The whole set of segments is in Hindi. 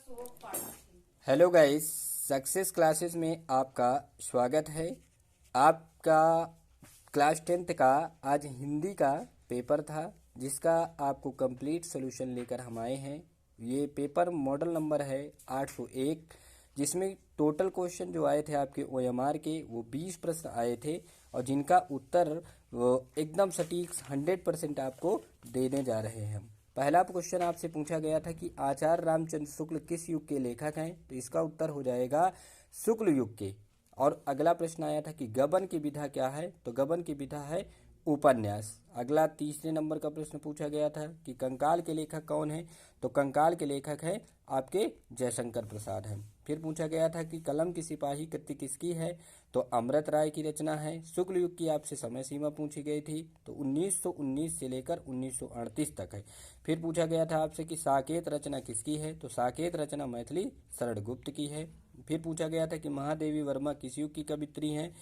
हेलो गाइस, सक्सेस क्लासेस में आपका स्वागत है। आपका क्लास 10th का आज हिंदी का पेपर था, जिसका आपको कंप्लीट सॉल्यूशन लेकर हम आए हैं। ये पेपर मॉडल नंबर है 801, जिसमें टोटल क्वेश्चन जो आए थे आपके ओएमआर के वो 20 प्रश्न आए थे, और जिनका उत्तर वो एकदम सटीक 100% आपको देने जा रहे हैं हम। पहला क्वेश्चन आपसे पूछा गया था कि आचार्य रामचंद्र शुक्ल किस युग के लेखक हैं, तो इसका उत्तर हो जाएगा शुक्ल युग के। और अगला प्रश्न आया था कि गबन की विधा क्या है, तो गबन की विधा है उपन्यास। अगला तीसरे नंबर का प्रश्न पूछा गया था कि कंकाल के लेखक कौन है, तो कंकाल के लेखक है आपके जयशंकर प्रसाद हैं। फिर पूछा गया था कि कलम की सिपाही कृति किसकी है, तो अमृत राय की रचना है। शुक्ल युग की आपसे समय सीमा पूछी गई थी, तो 1919 से लेकर 1938 तक है। फिर पूछा गया था आपसे कि साकेत रचना किसकी है, तो साकेत रचना मैथिली शरण गुप्त की है। फिर पूछा गया था कि महादेवी वर्मा किस युग की कवित्री हैं,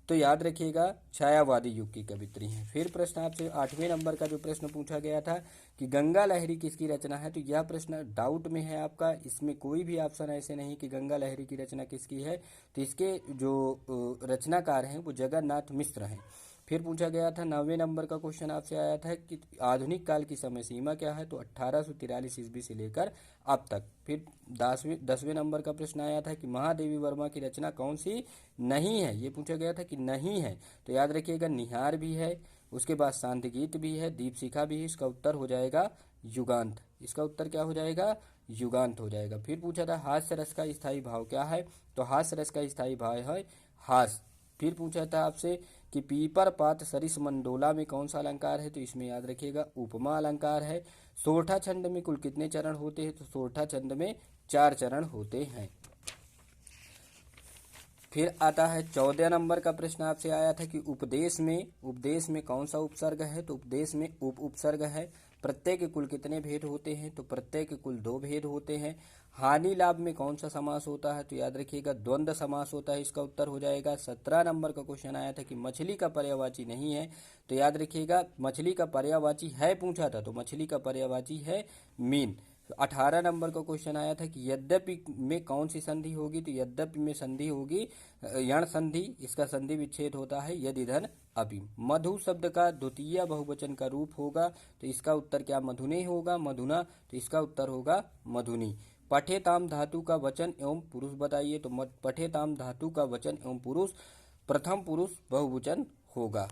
तो याद रखिएगा छायावादी युग की कवित्री हैं। फिर प्रश्न आपसे 8वें नंबर का जो प्रश्न पूछा गया था कि गंगा लहरी किसकी रचना है, तो यह प्रश्न डाउट में है आपका। इसमें कोई भी ऑप्शन ऐसे नहीं कि गंगा लहरी की रचना किसकी है, तो इसके जो रचनाकार हैं वो जगन्नाथ मिश्र हैं। फिर पूछा गया था 9वें नंबर का क्वेश्चन आपसे आया था कि आधुनिक काल की समय सीमा क्या है, तो 1843 ईस्वी से लेकर अब तक। फिर 10वें नंबर का प्रश्न आया था कि महादेवी वर्मा की रचना कौन सी नहीं है, ये पूछा गया था कि नहीं है, तो याद रखिएगा निहार भी है, उसके बाद शांति गीत भी है, दीपशिखा भी है। इसका उत्तर हो जाएगा युगांत। इसका उत्तर क्या हो जाएगा, युगांत हो जाएगा। फिर पूछा था हास्य रस का स्थायी भाव क्या है, तो हास्य रस का स्थायी भाव है हास। फिर पूछा था आपसे कि पीपर पात सरिस मंडोला में कौन सा अलंकार है, तो इसमें याद रखिएगा उपमा अलंकार है। सोरठा छंद में कुल कितने चरण होते हैं, तो सोरठा छंद में 4 चरण होते हैं। फिर आता है 14 नंबर का प्रश्न आपसे आया था कि उपदेश में कौन सा उपसर्ग है, तो उपदेश में उपसर्ग है। प्रत्यय के कुल कितने भेद होते हैं, तो प्रत्यय के कुल 2 भेद होते हैं। हानि लाभ में कौन सा समास होता है, तो याद रखिएगा द्वंद्व समास होता है। इसका उत्तर हो जाएगा। 17 नंबर का क्वेश्चन आया था कि मछली का पर्यायवाची नहीं है, तो याद रखिएगा मछली का पर्यायवाची है पूछा था, तो मछली का पर्यायवाची है मीन। 18 नंबर का क्वेश्चन आया था कि यद्यपि में कौन सी संधि होगी, तो यद्यपि में संधि होगी यण संधि। इसका संधि विच्छेद होता है यदि धन अपि। मधु शब्द का द्वितीय बहुवचन का रूप होगा, तो इसका उत्तर क्या मधुने होगा, मधुना, तो इसका उत्तर होगा मधुनी। पठेताम धातु का वचन एवं पुरुष बताइए, तो पठेताम धातु का वचन एवं पुरुष प्रथम पुरुष बहुवचन होगा।